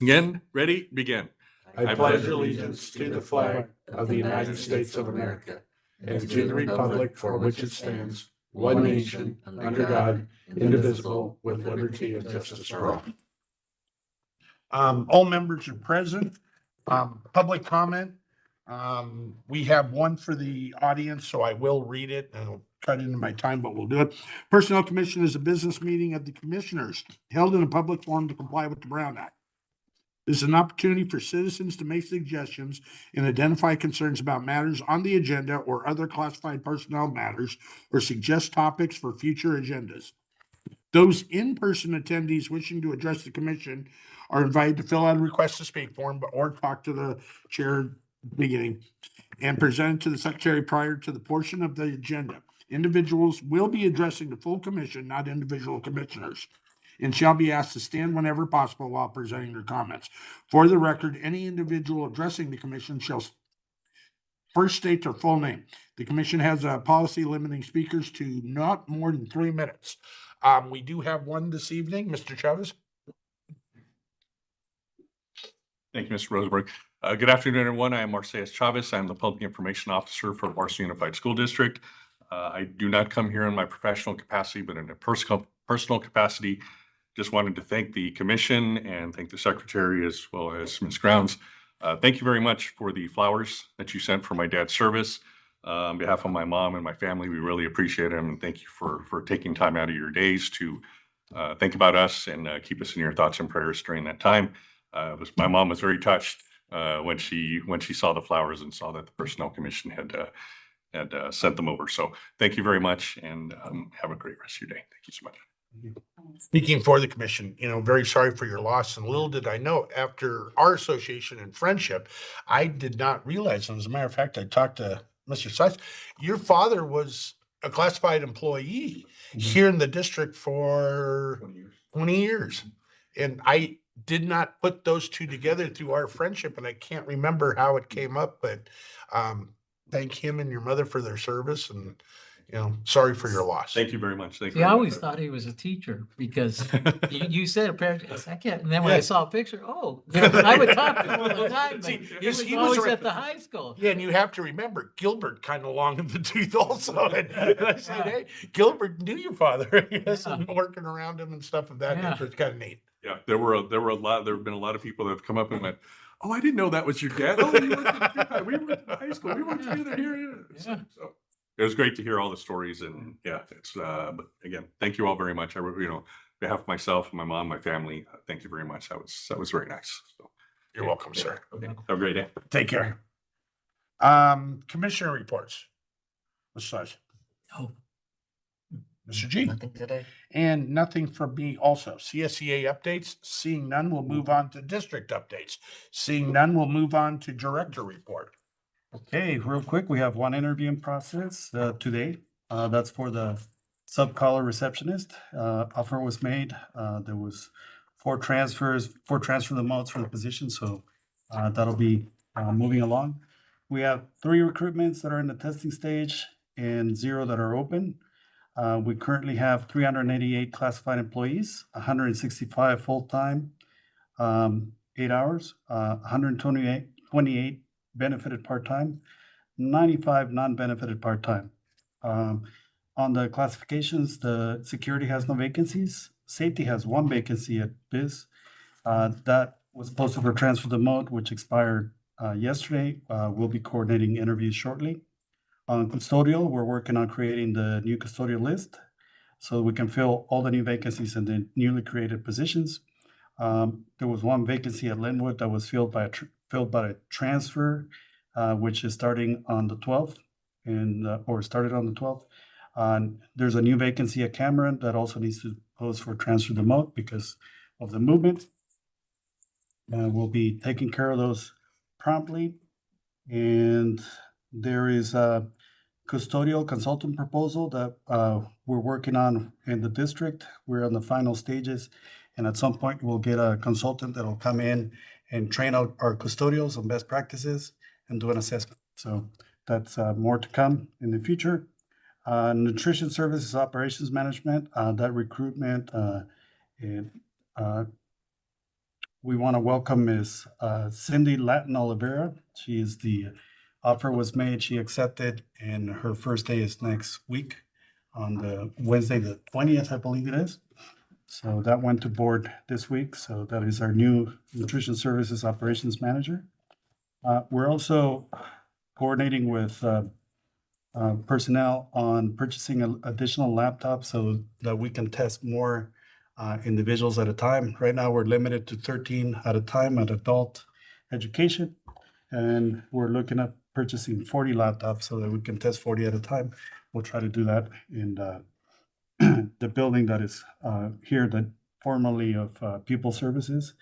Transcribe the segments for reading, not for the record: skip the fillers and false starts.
Again, ready, begin. I pledge allegiance to the flag of the United States of America and to the republic for which it stands, one nation, under God, indivisible, with liberty and justice for all. All members are present. Public comment. We have one for the audience, so I will read it and I'll cut into my time, but we'll do it. Personnel Commission is a business meeting of the commissioners held in a public forum to comply with the Brown Act. This is an opportunity for citizens to make suggestions and identify concerns about matters on the agenda or other classified personnel matters, or suggest topics for future agendas. Those in-person attendees wishing to address the commission are invited to fill out a request to speak form or talk to the chair at the beginning and present it to the secretary prior to the portion of the agenda. Individuals will be addressing the full commission, not individual commissioners, and shall be asked to stand whenever possible while presenting their comments. For the record, any individual addressing the commission shall first state their full name. The commission has a policy limiting speakers to not more than 3 minutes. We do have one this evening, Mr. Chavez. Thank you, Mr. Rosenberg. Good afternoon, everyone. I am Marcellus Chavez. I'm the Public Information Officer for Barstow Unified School District. I do not come here in my professional capacity, but in a personal capacity. Just wanted to thank the commission and thank the secretary as well as Ms. Grounds. Thank you very much for the flowers that you sent for my dad's service. On behalf of my mom and my family, we really appreciate them, and thank you for taking time out of your days to think about us and keep us in your thoughts and prayers during that time. My mom was very touched when she saw the flowers and saw that the Personnel Commission had sent them over. So thank you very much, and have a great rest of your day. Thank you so much. Speaking for the commission, very sorry for your loss. And little did I know, after our association and friendship, I did not realize, and as a matter of fact, I talked to Mr. Sykes, your father was a classified employee here in the district for 20 years. And I did not put those two together through our friendship, and I can't remember how it came up, but thank him and your mother for their service, and sorry for your loss. Thank you very much. Thank you. See, I always thought he was a teacher because you said apparently I can't. And then when I saw a picture, I would talk to him all the time. See, But because he was always at the high school. Yeah, and you have to remember, Gilbert kind of long in the tooth also. And I said, hey, Gilbert knew your father. Yes, and working around him and stuff of that nature. It's kind of neat. Yeah, there have been a lot of people that have come up and went, "Oh, I didn't know that was your dad. Oh, we went to high school. We worked together here." So it was great to hear all the stories, and it's but again, thank you all very much. On behalf of myself, my mom, my family, thank you very much. That was very nice. So you're welcome, sir. Okay. Have a great day. Take care. Commissioner reports. Mr. Size. No. Mr. G. Nothing today. And nothing from me also. CSEA updates. Seeing none, we'll move on to district updates. Seeing none, we'll move on to director report. Okay, real quick, we have one interview in process today. That's for the sub-collar receptionist. Offer was made. There was four transfers of the modes for the position, so that'll be moving along. We have 3 recruitments that are in the testing stage and 0 that are open. We currently have 388 classified employees, 165 full-time, 8 hours, 128 benefited part-time, 95 non-benefited part-time. On the classifications, the security has no vacancies. Safety has 1 vacancy at BIS. That was posted for transfer to mode, which expired yesterday. We'll be coordinating interviews shortly. On custodial, we're working on creating the new custodial list so we can fill all the new vacancies in the newly created positions. There was 1 vacancy at Linwood that was filled by a transfer, which is starting on the 12th, or started on the 12th. There's a new vacancy at Cameron that also needs to post for transfer to mode because of the movement. We'll be taking care of those promptly. And there is a custodial consultant proposal that we're working on in the district. We're on the final stages, and at some point we'll get a consultant that'll come in and train out our custodials on best practices and do an assessment. So that's more to come in the future. Nutrition services operations management, that recruitment we want to welcome Ms. Cindy Latin Oliveira. She is the offer was made, she accepted, and her first day is next week on the Wednesday, the 20th, I believe it is. So that went to board this week. So that is our new Nutrition Services Operations Manager. We're also coordinating with personnel on purchasing additional laptops so that we can test more individuals at a time. Right now, we're limited to 13 at a time at adult education. And we're looking at purchasing 40 laptops so that we can test 40 at a time. We'll try to do that in the building that is here, that formerly of People Services.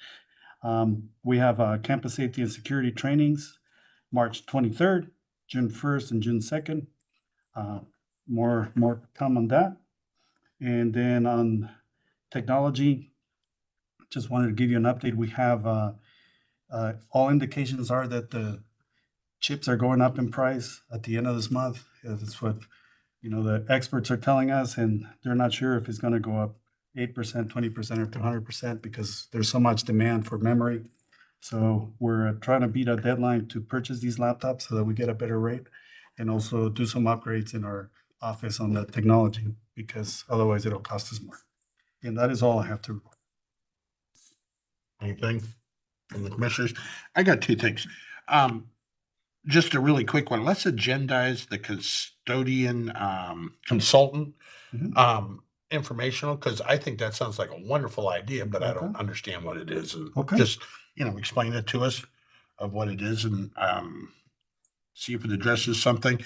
We have campus safety and security trainings, March 23rd, June 1st, and June 2nd. More to come on that. And then on technology, just wanted to give you an update. We have all indications are that the chips are going up in price at the end of this month. That's what the experts are telling us, and they're not sure if it's going to go up 8%, 20%, or 200% because there's so much demand for memory. So we're trying to beat a deadline to purchase these laptops so that we get a better rate, and also do some upgrades in our office on the technology because otherwise it'll cost us more. And that is all I have to report. Anything from the commissioners? I got two things. Just a really quick one. Let's agendize the custodian consultant Mhm. informational, because I think that sounds like a wonderful idea, but I don't Okay. understand what it is. And Okay. just, explain it to us of what it is and see if it addresses something.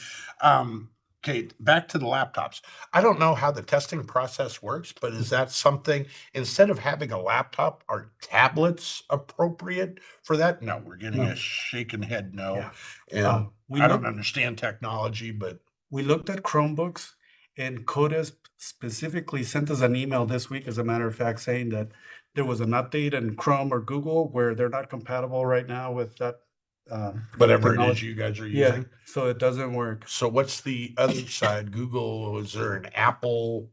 Okay, back to the laptops. I don't know how the testing process works, but is that something, instead of having a laptop, are tablets appropriate for that? No, we're getting No. a shaken head no. Yeah. And We I don't looked, understand technology, but we looked at Chromebooks, and CODIS specifically sent us an email this week, as a matter of fact, saying that there was an update in Chrome or Google where they're not compatible right now with that. whatever it is technology. you guys are Yeah, using. so it doesn't work. So what's the other side? Google, is there an Apple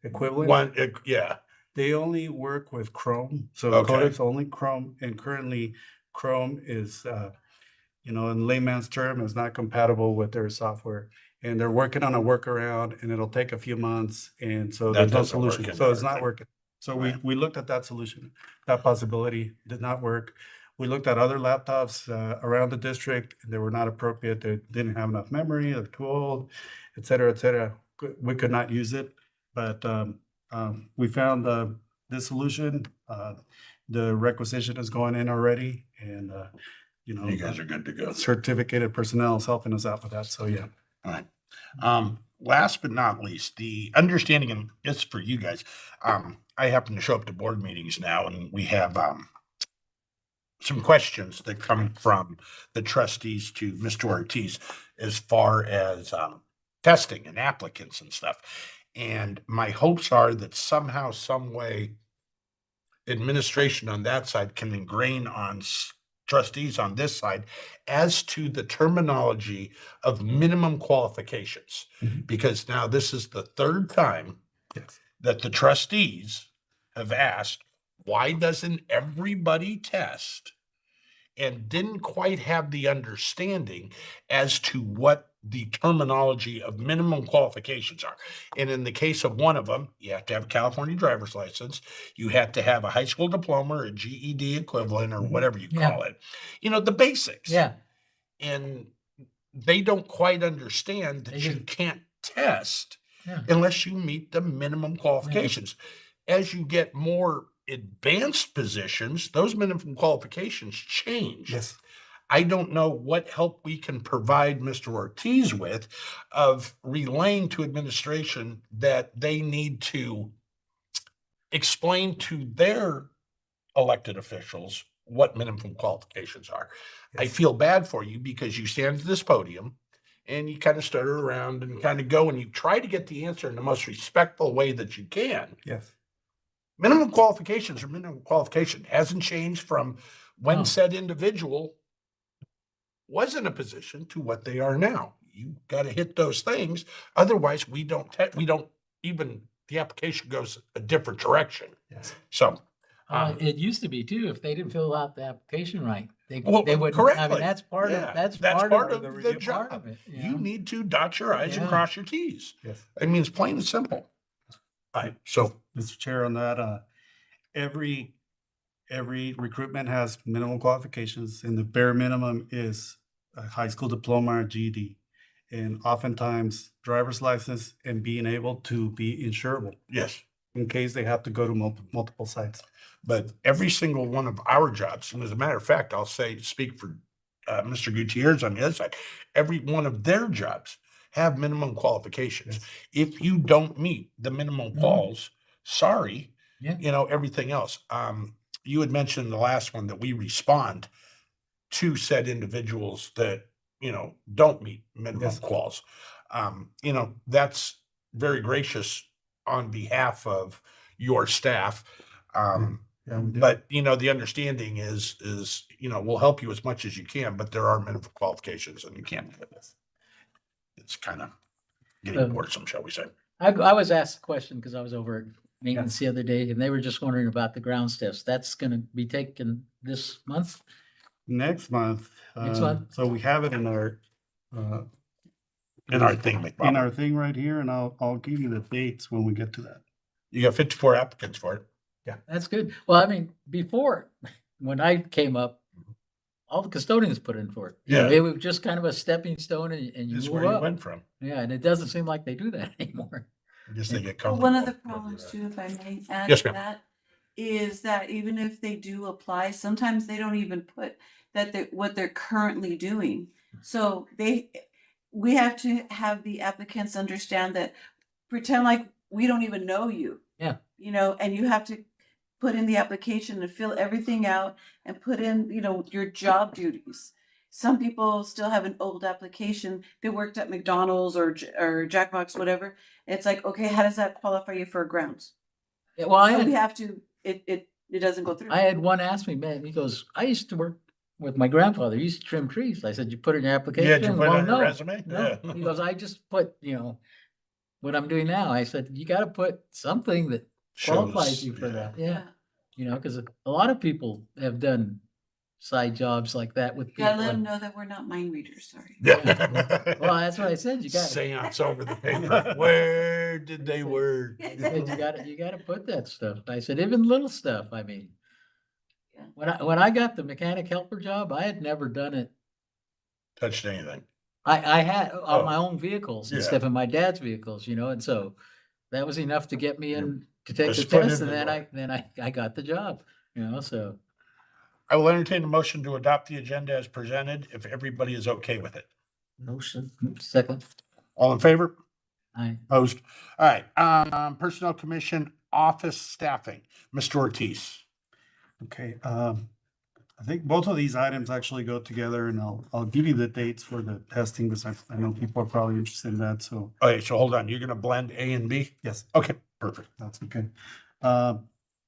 Equivalent. one? Yeah. They only work with Chrome, so Okay. Codex only Chrome, and currently Chrome is, in layman's term, is not compatible with their software. And they're working on a workaround, and it'll take a few months, and so That there's no doesn't work solution. in So it's our not thing. working. So Right. we looked at that solution, that possibility did not work. We looked at other laptops around the district, and they were not appropriate. They didn't have enough memory, they're too old, et cetera, et cetera. We could not use it, but we found this solution. The requisition is going in already, and You guys are good to go. certificated personnel is helping us out with that. So yeah. All right. Last but not least, the understanding, and it's for you guys. I happen to show up to board meetings now, and we have some questions that come from the trustees to Mr. Ortiz as far as testing and applicants and stuff. And my hopes are that somehow, some way, administration on that side can ingrain on trustees on this side as to the terminology of minimum qualifications. Mhm. Because now this is the third time Yes. that the trustees have asked, why doesn't everybody test? And didn't quite have the understanding as to what the terminology of minimum qualifications are. And in the case of one of them, you have to have a California driver's license. You have to have a high school diploma or a GED equivalent or Mhm. whatever you Yeah. call it. The basics. Yeah, And they don't quite understand that They you just- can't test yeah. unless you meet the minimum qualifications. As you get more advanced positions, those minimum qualifications change. Yes. I don't know what help we can provide Mr. Ortiz with of relaying to administration that they need to explain to their elected officials what minimum qualifications are. I Yes. feel bad for you because you stand at this podium and you kind of stutter around and kind of go and you try to get the answer in the most respectful way that you can. Yes. Minimum qualifications are minimum qualification. Hasn't changed from when No. said individual was in a position to what they are now. You got to hit those things. Otherwise, we don't even, the application goes a different direction. Yes. So It used to be too, if they didn't fill out the application right, Well, they wouldn't, I correctly. mean, that's part Yeah, of, that's that's part part of of the part job. of it. You know? need to dot your i's and Yeah. cross your t's. Yes. I mean, it's plain and simple. All right, so Mr. Chair, on that, every recruitment has minimum qualifications, and the bare minimum is a high school diploma or GED. And oftentimes, driver's license and being able to be insurable yes, in case they have to go to multiple sites. but every single one of our jobs, and as a matter of fact, I'll speak for Mr. Gutierrez on the other side, every one of their jobs have minimum qualifications. If you don't meet the minimum quals, sorry, Yeah. everything else. You had mentioned in the last one that we respond to said individuals that, don't meet minimum Yes. quals. That's very gracious on behalf of your staff. Yeah, we do. But, the understanding is, we'll help you as much as you can, but there are minimum qualifications and you can't do this. It's kind of getting worrisome, shall we say. I was asked a question because I was over at maintenance the other day and they were just wondering about the grounds test. That's gonna be taken this month? Next month. Next month? So we have it in our, uh, In our thing, in McBob. our thing right here, and I'll give you the dates when we get to that. You got 54 applicants for it. That's good. Well, I mean, before, when I came up, all the custodians put in for it. Yeah. It was just kind of a stepping stone and you This is move where you up. went from. Yeah, and it doesn't seem like they do that anymore. I guess they get Well, comfortable. one of the problems too, if I may add Yes, to ma'am. that, is that even if they do apply, sometimes they don't even put that what they're currently doing. So we have to have the applicants understand that, pretend like we don't even know you. Yeah. And you have to put in the application and fill everything out and put in, your job duties. Some people still have an old application. They worked at McDonald's or Jackbox, whatever. It's like, okay, how does that qualify you for grounds? Yeah, well, So we have to, it doesn't go through. I had one ask me, man, he goes, I used to work with my grandfather. He used to trim trees. I said, you put it in your application? Yeah, did you put it Well, on your no, resume? No. Yeah. He goes, I just put, what I'm doing now. I said, you gotta put something that qualifies Shows, you for yeah. that. Yeah. Because a lot of people have done side jobs like that with You gotta people. let them know that we're not mind readers, sorry. Yeah. Well, that's what I said. You got Seance over the paper. Where did they work? you gotta put that stuff. I said, even little stuff. I mean, Yeah. when I got the mechanic helper job, I had never done it. Touched anything. I had on Oh. my own vehicles Yeah. instead of my dad's vehicles, and so that was enough to get me in to take the Just put test, in and the then I got the job. So I will entertain a motion to adopt the agenda as presented if everybody is okay with it. motion second. All in favor? I Opposed? All right, Personnel Commission Office Staffing, Mr. Ortiz. Okay, I think both of these items actually go together, and I'll give you the dates for the testing, because I know people are probably interested in that, so Okay, so hold on, you're gonna blend A and B? yes, Okay, perfect. that's okay.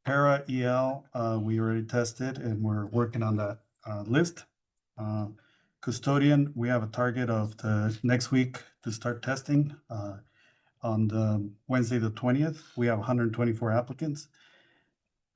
Para EL, we already tested and we're working on that list. Custodian, we have a target of the next week to start testing. On the Wednesday, the 20th, we have 124 applicants.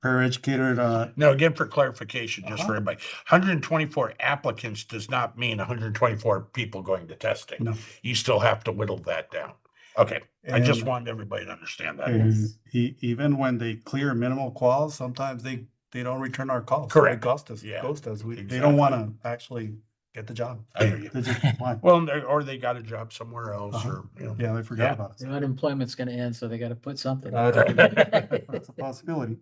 Paraeducator, Now, again, for clarification, just for Uh-huh. everybody, 124 applicants does not mean 124 people going to testing. no. You still have to whittle that down. Okay, I just And- wanted everybody to understand that. And even when they clear minimal quals, sometimes they don't return our calls. Correct. They ghost us. Yeah, Ghost us. They exactly. don't want to actually get the job. I hear you. They just want- Well, or they got a job somewhere else Uh-huh. or, Yeah, they forgot Yeah. about us. the unemployment's gonna end, so they gotta put something. That's a possibility.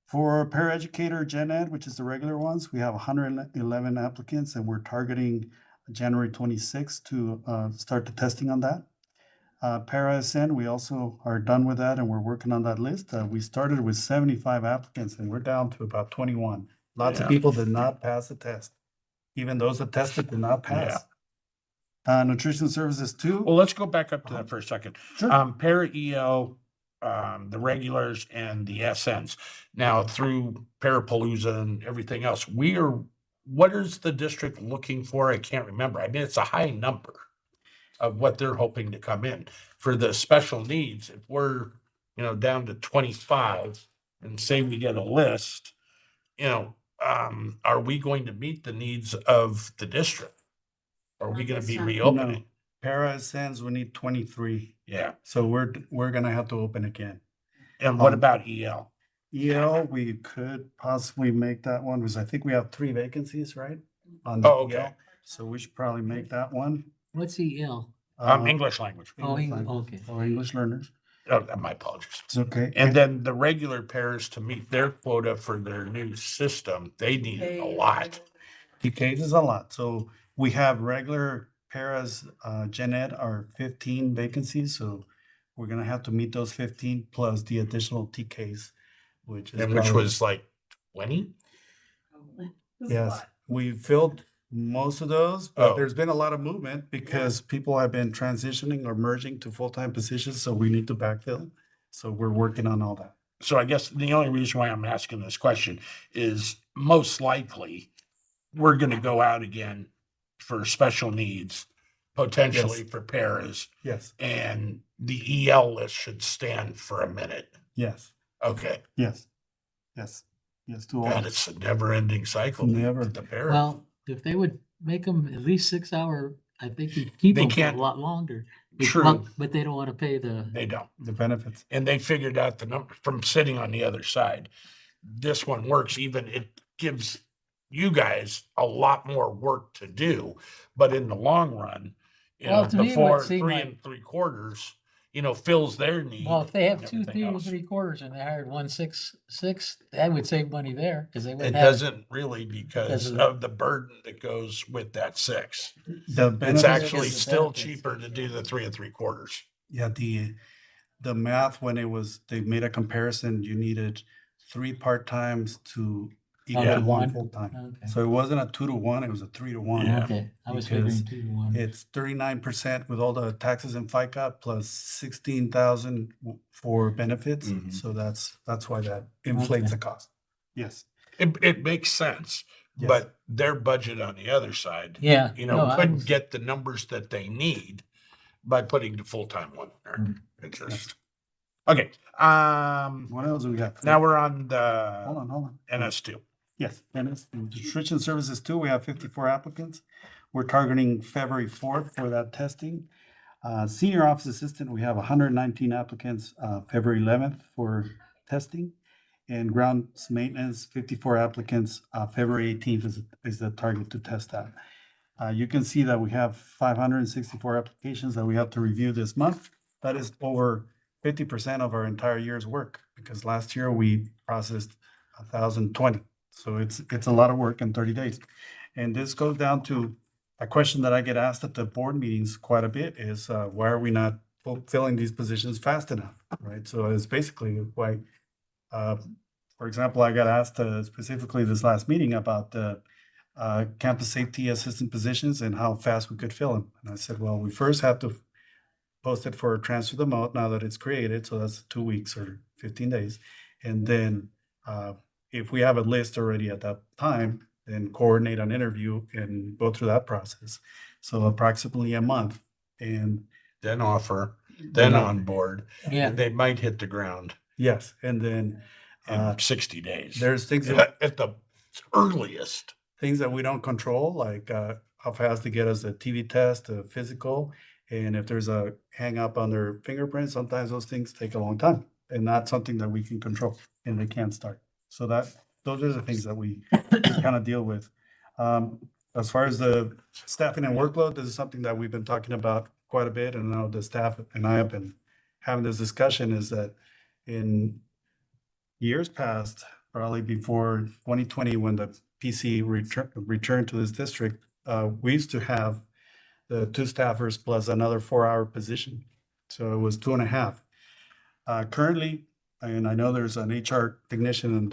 For paraeducator gen ed, which is the regular ones, we have 111 applicants, and we're targeting January 26th to start the testing on that. Para SN, we also are done with that, and we're working on that list. We started with 75 applicants, and we're down to about 21. Lots of Yeah. people did not pass the test. Even those that tested did not pass. Nutrition services too. Well, let's go back up to that for a second. Sure. Para EL, the regulars and the SNs. Now, through Parapalooza and everything else, what is the district looking for? I can't remember. I mean, it's a high number of what they're hoping to come in. For the special needs, if we're, down to 25, and say we get a list, are we going to meet the needs of the district? Are we Not gonna this be time. reopening? Para sends, we need 23. Yeah, So we're gonna have to open again. and what about EL? EL, we could possibly make that one, because I think we have 3 vacancies, right? On the Oh, okay. EL. So we should probably make that one. What's EL? English language. Oh, English English, language okay. For English learners. Oh, my apologies. It's okay. And then the regular pairs to meet their quota for their new system, they needed a lot. TKs is a lot. So we have regular paras, gen ed are 15 vacancies, so we're gonna have to meet those 15 plus the additional TKs, which is And which probably- was like 20? Yes, we filled most of those, Oh. but there's been a lot of movement because people have been transitioning or merging to full-time positions, so we need to backfill. So we're working on all that. So I guess the only reason why I'm asking this question is most likely we're gonna go out again for special needs, potentially for paras, Yes, and the EL list should stand for a minute. yes, Okay, yes, yes, yes, to all. God, it's a never ending cycle. Never. The para. Well, if they would make them at least 6 hour, I think you'd keep They them for a can't- lot longer. True. But they don't want to pay the, They don't. The benefits. And they figured out the number from sitting on the other side. This one works, even it gives you guys a lot more work to do, but in the long run, Well, to the me, it would 4, seem 3 like- and 3/4, fills their need. well, if they have and 2, everything 3 and else. 3/4 and they hired 1.66, that would save money there because they It wouldn't have. doesn't really because Because of- of the burden that goes with that 6. The It's benefits actually is the still benefits. cheaper to do the 3 3/4. Yeah, the math, when it was, they made a comparison, you needed 3 part-times to equal to to 1 one? full-time. Okay. So it wasn't a 2 to 1, it was a 3 to 1. Yeah. Okay, I was because figuring 2 to 1. It's 39% with all the taxes and FICA plus 16,000 for benefits. Mhm. So that's why that inflates Okay. the cost. Yes. It makes sense, Yes. but their budget on the other side, Yeah. no, I couldn't was- get the numbers that they need by putting the full-time one there. Mhm. It's just, okay, What else do we have? now we're on Hold the on, hold on. NS2. Yes, and it's nutrition services too. We have 54 applicants. We're targeting February 4th for that testing. Senior office assistant, we have 119 applicants, February 11th for testing. And grounds maintenance, 54 applicants, February 18th is the target to test that. You can see that we have 564 applications that we have to review this month. That is over 50% of our entire year's work, because last year we processed 1,020. So it's a lot of work in 30 days. And this goes down to a question that I get asked at the board meetings quite a bit is, why are we not fulfilling these positions fast enough, right? So it's basically why, for example, I got asked specifically this last meeting about the campus safety assistant positions and how fast we could fill them. And I said, well, we first have to post it for transfer the mode now that it's created. So that's 2 weeks or 15 days. And then if we have a list already at that time, then coordinate an interview and go through that process. So approximately a month. And Then offer, then on board, Yeah, and they might hit the ground yes, and then in 60 days. there's things that At the earliest. we don't control, like how fast they get us a TV test, a physical. And if there's a hang up on their fingerprints, sometimes those things take a long time and not something that we can control and they can't start. So those are the things that we kind of deal with. As far as the staffing and workload, this is something that we've been talking about quite a bit. And now the staff and I have been having this discussion is that in years past, probably before 2020, when the PC returned to this district, we used to have the 2 staffers plus another 4-hour position. So it was 2.5. Currently, and I know there's an HR technician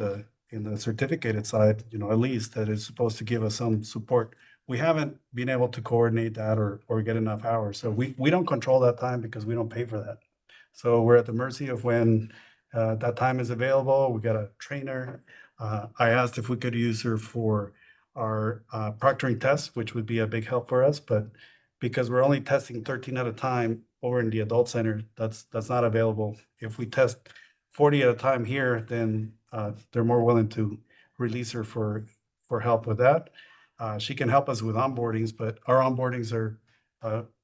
in the certificated side, at least that is supposed to give us some support. We haven't been able to coordinate that or get enough hours. So we don't control that time because we don't pay for that. So we're at the mercy of when that time is available. We got a trainer. I asked if we could use her for our proctoring tests, which would be a big help for us. But because we're only testing 13 at a time over in the adult center, that's not available. If we test 40 at a time here, then they're more willing to release her for help with that. She can help us with onboardings, but our onboardings are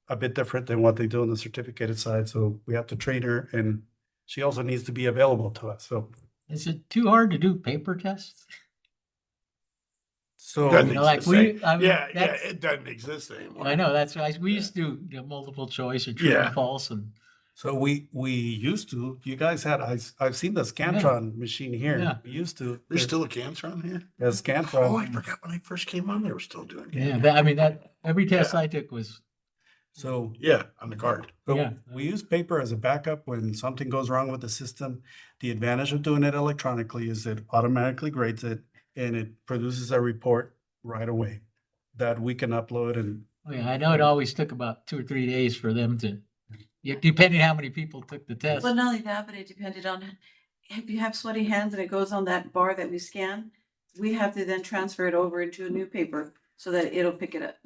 a bit different than what they do on the certificated side. So we have to train her, and she also needs to be available to us. So, Is it too hard to do paper tests? so Doesn't You know, like exist any- we, I mean, Yeah, yeah, that's, it doesn't exist anymore. I know, that's right. We used to do multiple choice or true Yeah. and false and, So we used to, you guys had, I've seen the Scantron machine here. Yeah. We used to. There's still a cancer on here? A Oh, I Scantron. forgot when I first came on, they were still doing it. yeah, I mean, that, every test I took was, So Yeah, on the card. So Yeah. we use paper as a backup when something goes wrong with the system. The advantage of doing it electronically is it automatically grades it and it produces a report right away that we can upload and oh yeah, I know it always took about 2 or 3 days for them to, depending how many people took the test. Well, not only that, but it depended on, if you have sweaty hands and it goes on that bar that we scan, we have to then transfer it over into a new paper so that it'll pick it up.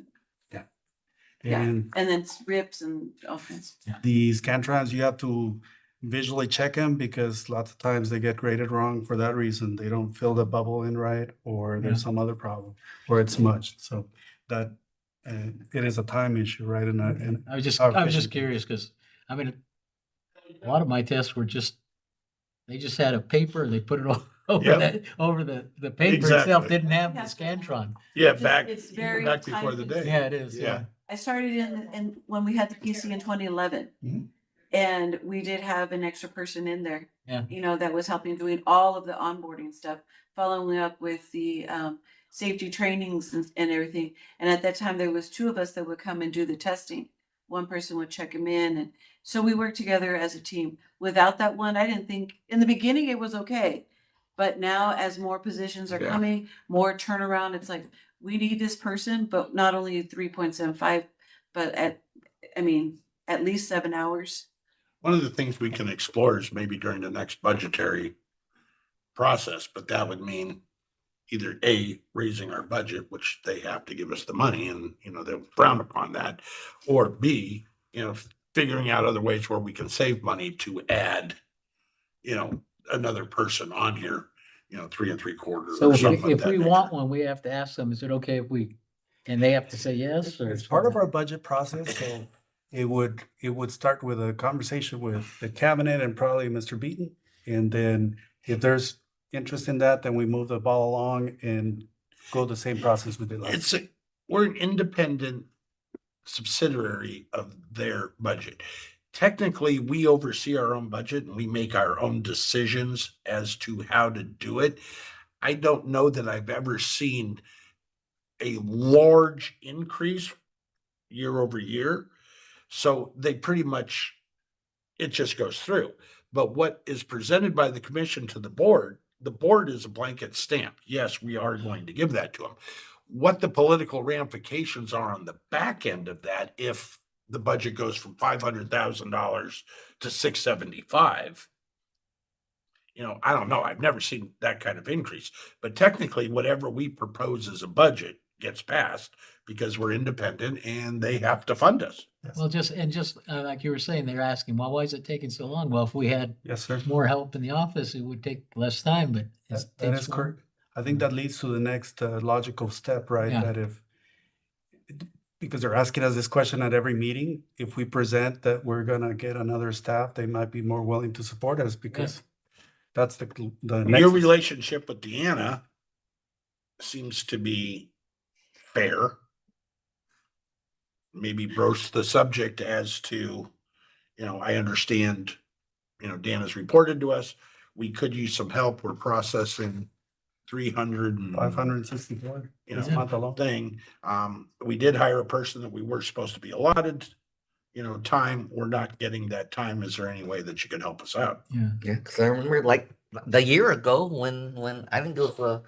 Yeah. and And then rips and all kinds. the Scantrons, you have to visually check them because lots of times they get graded wrong for that reason. They don't fill the bubble in right, or there's Yeah. some other problem, or it's smudged. So that it is a time issue, right? And I was just how efficient it is. curious because, I mean, a lot of my tests were just, they just had a paper, they put it over Yep. over the paper itself, Exactly. didn't have the Yeah. Scantron. Yeah, It's- back, it's very back before the time-consuming. day. Yeah, it is, Yeah. yeah. I started in when we had the PC in 2011. Mhm. And we did have an extra person in there. Yeah. You know, that was helping doing all of the onboarding stuff, following up with the safety trainings and everything. And at that time, there was 2 of us that would come and do the testing. One person would check him in. And so we worked together as a team. Without that one, I didn't think, in the beginning, it was okay. But now, as more positions are Yeah. coming, more turnaround, it's like, we need this person, but not only 3.75, but at least 7 hours. One of the things we can explore is maybe during the next budgetary process, but that would mean either A, raising our budget, which they have to give us the money and, they'll frown upon that, or B, figuring out other ways where we can save money to add, another person on here, 3 3/4 So or if something of if that we nature. want one, we have to ask them, is it okay if we, and they have to say yes or? It's part of our budget process, so it would start with a conversation with the cabinet and probably Mr. Beaton. And then if there's interest in that, then we move the ball along and go the same process we did last. We're an independent subsidiary of their budget. Technically, we oversee our own budget and we make our own decisions as to how to do it. I don't know that I've ever seen a large increase year over year. So they pretty much, it just goes through. But what is presented by the commission to the board is a blanket stamp. Yes, we are going to give that to them. What the political ramifications are on the back end of that, if the budget goes from $500,000 to $675, I don't know. I've never seen that kind of increase. But technically, whatever we propose as a budget gets passed because we're independent and they have to fund us. Well, just like you were saying, they're asking, well, why is it taking so long? Well, if we had Yes, sir. more help in the office, it would take less time, but. That is correct. I think that leads to the next logical step, right? Yeah. That because they're asking us this question at every meeting, if we present that we're gonna get another staff, they might be more willing to support us because that's the Your next. relationship with Deanna seems to be fair. Maybe broach the subject as to, I understand, Deanna's reported to us. We could use some help. We're processing 300 and 564 this Yeah. month alone. thing. We did hire a person that we were supposed to be allotted, time. We're not getting that time. Is there any way that you could help us out? Yeah. Yeah, because I remember like the year ago when I think it was the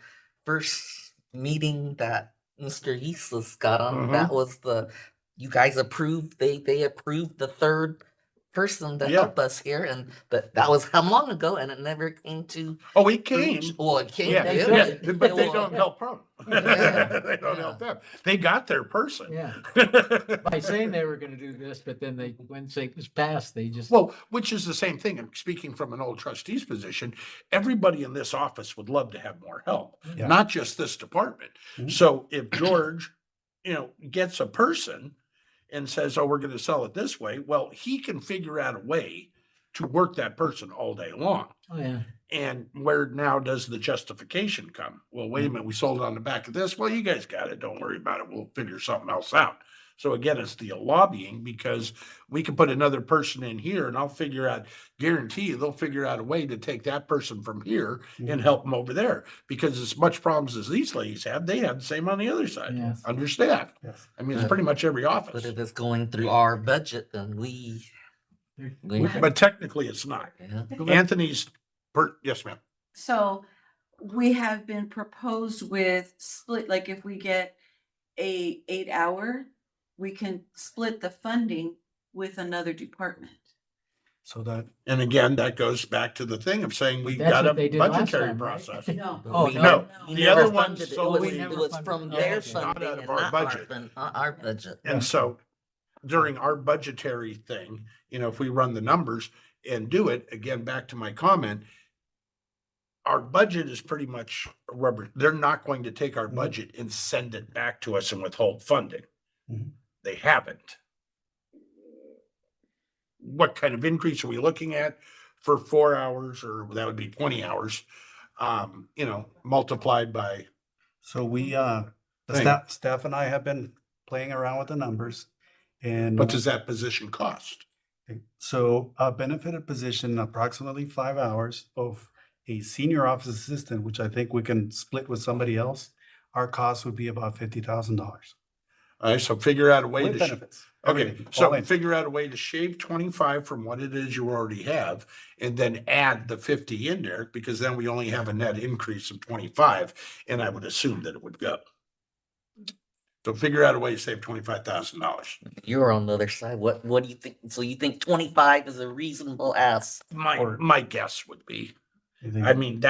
first meeting that Mr. Yeesus got on. Mhm. That was you guys approved. They approved the third person to Yeah. help us here, and that was how long ago, and it never came to. Oh, it came. Well, it came. Yeah, They yeah, should. yeah, but they well, don't help them. Yeah. They don't Yeah. help them. They got their person. Yeah. By saying they were gonna do this, but then they, once it was passed, they just. Well, which is the same thing. And speaking from an old trustee's position, everybody in this office would love to have more help, Yeah. not just this department. Mhm. So if George, gets a person and says, oh, we're going to sell it this way, well, he can figure out a way to work that person all day long. Oh, yeah. And where now does the justification come? Well, wait a minute, we sold it on the back of this. Well, you guys got it. Don't worry about it. We'll figure something else out. So again, it's the lobbying, because we can put another person in here and I'll guarantee you, they'll figure out a way to take that person from here and help them over there. Because as much problems as these ladies have, they have the same on the other side, Yes. understaffed. Yes. I mean, it's pretty much every But office, if it's going through our budget, then we. but technically it's not. Yeah. Anthony's, yes, ma'am. So we have been proposed with split, like if we get a 8-hour, we can split the funding with another department. So that, And again, that goes back to the thing of saying we That's got a what they did last budgetary time, right? process. No. Oh, We no. No, we the never other one's funded it. solely- It never was funded from it. their Okay. Not funding out of and our not budget. our budget. And so during our budgetary thing, if we run the numbers and do it, again, back to my comment, our budget is pretty much rubber. They're not going to take our budget and send it back to us and withhold funding. Mhm. They haven't. What kind of increase are we looking at for 4 hours, or that would be 20 hours, multiplied by, so we, the Thing. staff and I have been playing around with the numbers. And what does that position cost? so a benefited position, approximately 5 hours of a senior office assistant, which I think we can split with somebody else. Our cost would be about $50,000. All right, so figure out a way With to. benefits. Okay, everything, all so in. figure out a way to shave 25 from what it is you already have, and then add the 50 in there, because then we only have a net increase of 25, and I would assume that it would go. So figure out a way to save $25,000. You're on the other side. What do you think? So you think 25 is a reasonable ask? My guess would be, You think- I mean,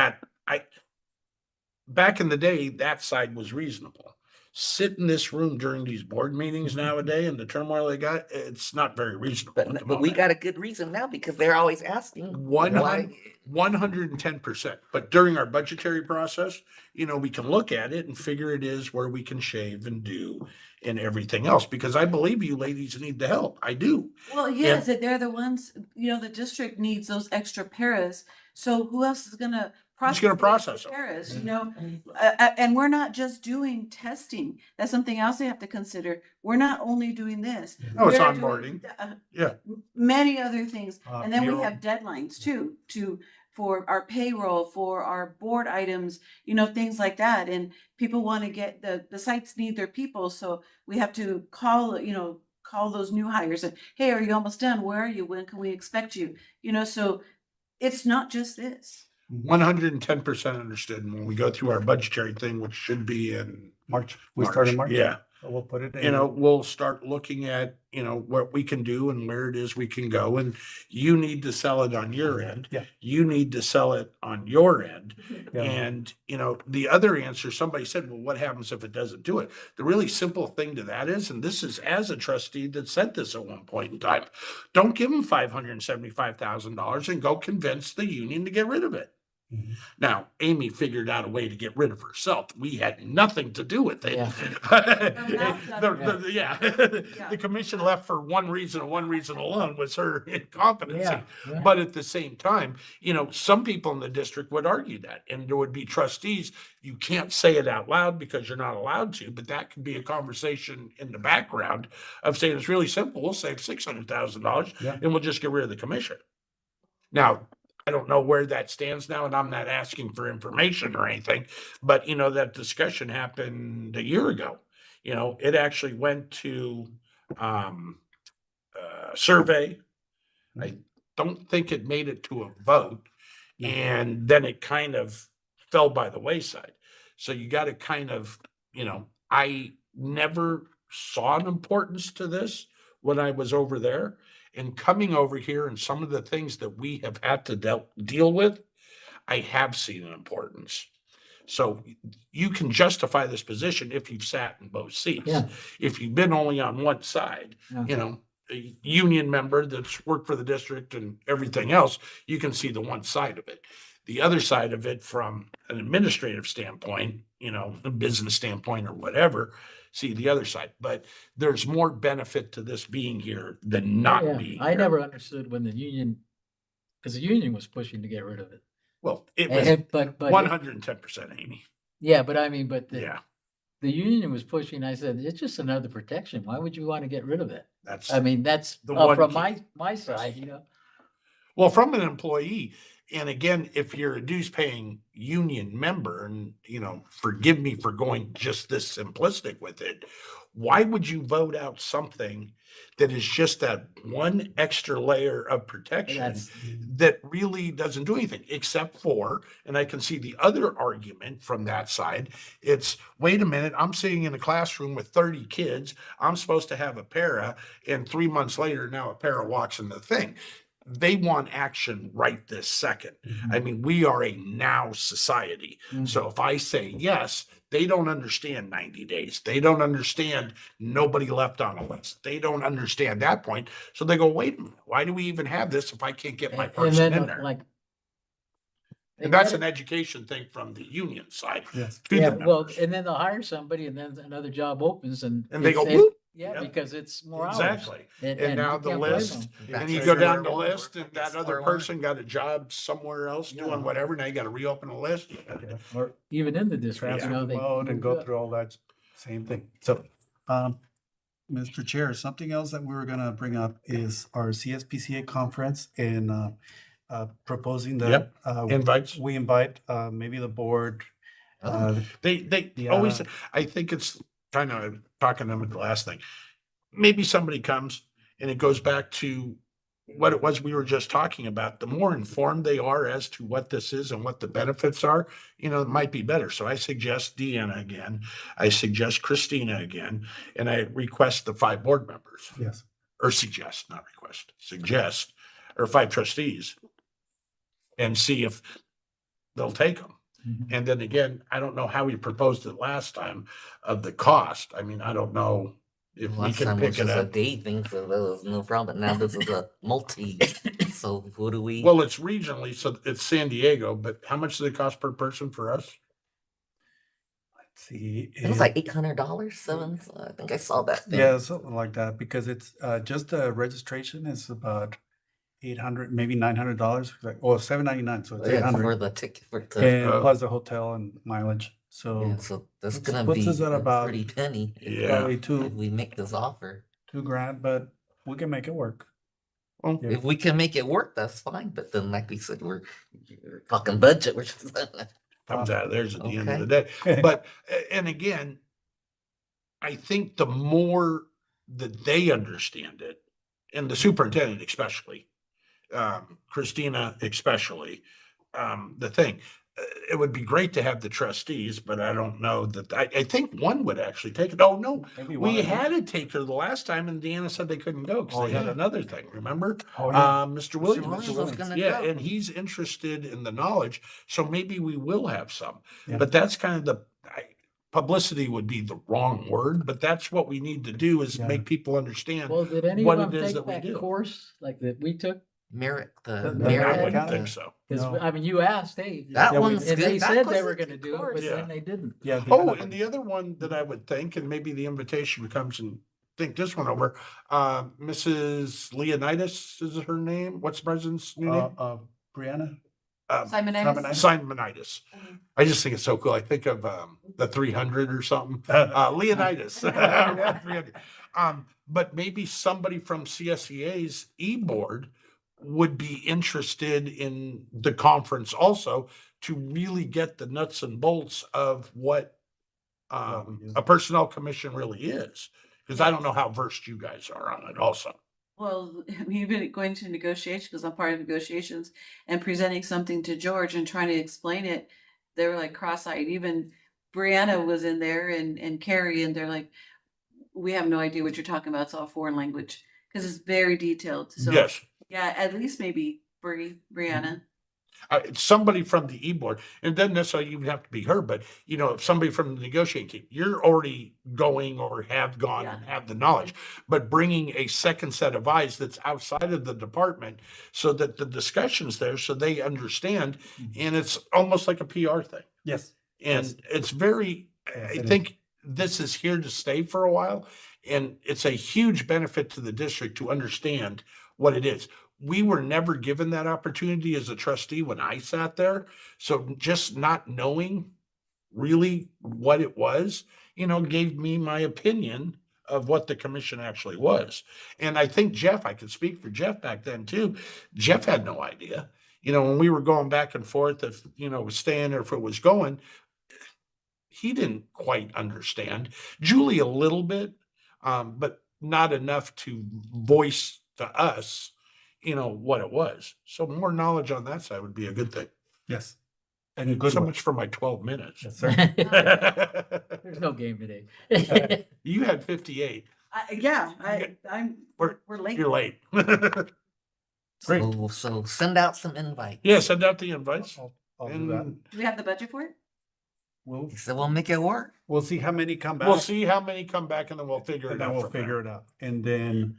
back in the day, that side was reasonable. Sit in this room during these board meetings nowadays and the turmoil they got, it's not very reasonable. at the But we moment. got a good reason now because they're always asking why. 110%. But during our budgetary process, we can look at it and figure it is where we can shave and do and everything else, because I believe you ladies need the help. I do. Well, yes, that they're the ones, the district needs those extra paras. So who else is gonna Who's gonna process the process extra them? paras, and we're not just doing testing. That's something else they have to consider. We're not only doing this. No, it's We're doing, onboarding. uh, many other things. Uh, And then we payroll. have deadlines too, for our payroll, for our board items, things like that. And people want to get, the sites need their people, so we have to call those new hires and, hey, are you almost done? Where are you? When can we expect you? So it's not just this. 110% understood. And when we go through our budgetary thing, which should be in March, we start in March. Yeah. So we'll put it in. We'll start looking at, what we can do and where it is we can go. And you need to sell it on your end. Yeah. You need to sell it on your end. Yeah. And, the other answer, somebody said, well, what happens if it doesn't do it? The really simple thing to that is, and this is as a trustee that said this at one point in time, don't give them $575,000 and go convince the union to get rid of it. Mhm. Now, Amy figured out a way to get rid of herself. We had nothing to do with it. Yeah. The commission left for one reason and one reason alone, was her incompetency. Yeah, yeah. But at the same time, some people in the district would argue that, and there would be trustees. You can't say it out loud because you're not allowed to, but that could be a conversation in the background of saying, it's really simple. We'll save $600,000 Yeah. and we'll just get rid of the commission. Now, I don't know where that stands now, and I'm not asking for information or anything, but that discussion happened a year ago. It actually went to survey. I don't think it made it to a vote, and then it kind of fell by the wayside. So you got to kind of, I never saw an importance to this when I was over there. And coming over here and some of the things that we have had to deal with, I have seen an importance. So you can justify this position if you've sat in both seats. Yeah. If you've been only on one side, Yeah. you know, a union member that's worked for the district and everything else, you can see the one side of it. The other side of it from an administrative standpoint, you know, a business standpoint or whatever, see the other side. But there's more benefit to this being here than not Yeah, being I here. never understood when the union, because the union was pushing to get rid of it. Well, it was But 110%, Amy. yeah, but I mean, but Yeah, the union was pushing. I said, it's just another protection. Why would you want to get rid of it? that's. I mean, that's The one from key. my side, you know. Well, from an employee, and again, if you're a dues paying union member, and you know, forgive me for going just this simplistic with it, why would you vote out something that is just that one extra layer of protection That's that really doesn't do anything except for, and I can see the other argument from that side. It's, wait a minute, I'm sitting in a classroom with 30 kids. I'm supposed to have a para, and 3 months later, now a para walks in the thing. They want action right this second. I mean, we are a now society. Mhm. So if I say yes, they don't understand 90 days. They don't understand nobody left on a list. They don't understand that point. So they go, wait a minute, why do we even have this if I can't get my and person then in there? like. And that's an education thing from the union side. Yes. To Yeah, the well, members. and then they'll hire somebody and then another job opens and. And they go, it's- whoop. Yeah, Yep. because it's more hours. Exactly. And now you the can't blame list, them. and you Back go to down the square one. list and Back to that other square one. person got a job somewhere else Yeah. doing whatever. Now you got to reopen a list. Or Even in the district, you transfer know, they. mode and move go up. through all that, same thing. So, Mr. Chair, something else that we were gonna bring up is our CSPCA conference and, proposing that, Yep. Invites. we invite, maybe the board, They Yeah. always, I think it's kind of talking to them at the last thing. Maybe somebody comes and it goes back to what it was we were just talking about. The more informed they are as to what this is and what the benefits are, you know, it might be better. So I suggest Deanna again. I suggest Christina again, and I request the 5 board members, yes. or suggest, not request, suggest, or 5 trustees, and see if they'll take them. Mhm. And then again, I don't know how we proposed it last time of the cost. I mean, I don't know if we Last can time was pick it just a up. day thing, so that was no problem. But now this is a multi. So who do we? Well, it's regionally, so it's San Diego, but how much does it cost per person for us? Let's see. It was like $800, seven. I think I saw that thing. Yeah, something like that, because it's, just the registration is about 800, maybe $900, like, or $799, so it's Yeah, for 800. the ticket for And Oh. plus the hotel and mileage, so yeah, so that's What's- gonna what's be this at a about? pretty penny if, Yeah. probably if we make this offer. $2,000, but we can make it work. Well, Yeah. If we can make it work, that's fine. But then, like we said, we're talking budget. We're just comes out of theirs at the end of Okay. the day. But, and again, I think the more that they understand it, and the superintendent especially, Christina especially, the thing, it would be great to have the trustees, but I don't know that, I think one would actually take it. Oh, no, Maybe we one. had a taker the last time and Deanna said they couldn't go because Oh, they had yeah. another thing, remember? Oh, yeah. Mr. Williams. Williams was gonna Yeah, go. and he's interested in the knowledge, so maybe we will have some. Yeah. But that's kind of publicity would be the wrong word, but that's what we need to do is Yeah. make people understand. Well, did any what of it them is take that we that do. course like that we took? Merrick, the The Merrick. I Merrick wouldn't County. think so. Because No. I mean, you asked, hey. That Yeah, we- one's And good. they That said was they a were good gonna do it, course. but Yeah. then they didn't. Yeah. Oh, and the other one that I would think, and maybe the invitation comes and think this one over, Mrs. Leonidas is her name? What's the president's new name? Brianna? Simonitis? Simonitis. Mhm. I just think it's so cool. I think of the 300 or something. Leonidas. Yeah, 300. But maybe somebody from CSEA's e-board would be interested in the conference also to really get the nuts and bolts of what a personnel commission really is. Because I don't know how versed you guys are on it also. Well, we've been going to negotiations because I'm part of negotiations and presenting something to George and trying to explain it. They were like cross-eyed. Even Brianna was in there and Carrie, and they're like, we have no idea what you're talking about. It's all foreign language. Cause it's very detailed. So Yes. yeah, at least maybe Brianna. Somebody from the e-board, and it doesn't necessarily even have to be her, but if somebody from the negotiating team, you're already going or have gone and have the knowledge, but bringing a second set of eyes that's outside of the department so that the discussion's there so they understand, and it's almost like a PR thing. Yes. And it's very, Yes, I it is. think this is here to stay for a while. And it's a huge benefit to the district to understand what it is. We were never given that opportunity as a trustee when I sat there. So just not knowing really what it was, gave me my opinion of what the commission actually was. And I think Jeff, I could speak for Jeff back then too. Jeff had no idea. When we were going back and forth, if, it was staying or if it was going, he didn't quite understand. Julie a little bit, but not enough to voice to us, what it was. So more knowledge on that side would be a good thing. Yes. And a good So one. much for my 12 minutes. Yes, sir. There's no game today. You had 58. I'm, We're- we're late. You're late. Great. So send out some invites. Yeah, send out the invites. I'll do that. And Do we have the budget for it? So we'll make it work. We'll see how many come back. we'll see how many come back and then we'll figure And it then out. we'll from there. figure it out. And then,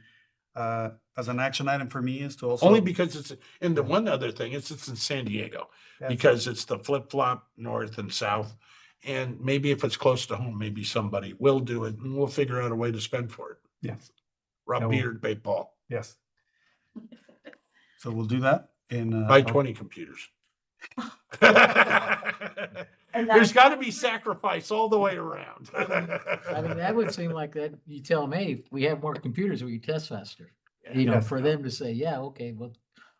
as an action item for me is to also. Only because and the one other thing is it's in San Diego. That's- Because it's the flip flop north and south. And maybe if it's close to home, maybe somebody will do it and we'll figure out a way to spend for it. Yes, Rob Yeah, we'll- Peter, pay Paul, yes. So we'll do that and. buy I'll- 20 computers. And There's gotta be sacrifice all the way around. I mean, that would seem like that, you tell them, hey, if we have more computers, we can test faster. Yes. For them to say, yeah, okay, well,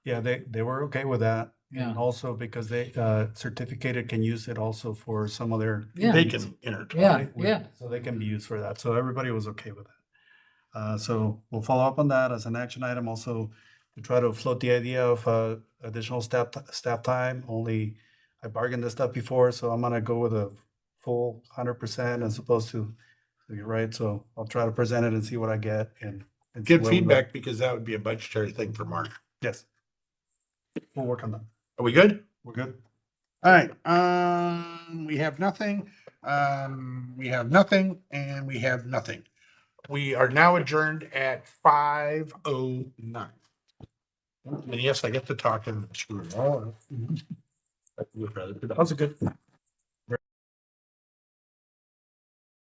Yeah, they were okay with that. Yeah. And also because they, certificated can use it also for some of their. Yeah. They can intertwine. yeah, Right, yeah. So they can be used for that. So everybody was okay with that. So we'll follow up on that as an action item also to try to float the idea of additional staff time. Only I bargained this stuff before, so I'm gonna go with a full 100% as opposed to, you're right. So I'll try to present it and see what I get and see Get where we go. feedback because that would be a budgetary thing for Mark. Yes. We'll work on that. Are we good? We're good. All right, we have nothing, we have nothing, and we have nothing. We are now adjourned at 5:09. And yes, I get to talk and screw it all up. That was good.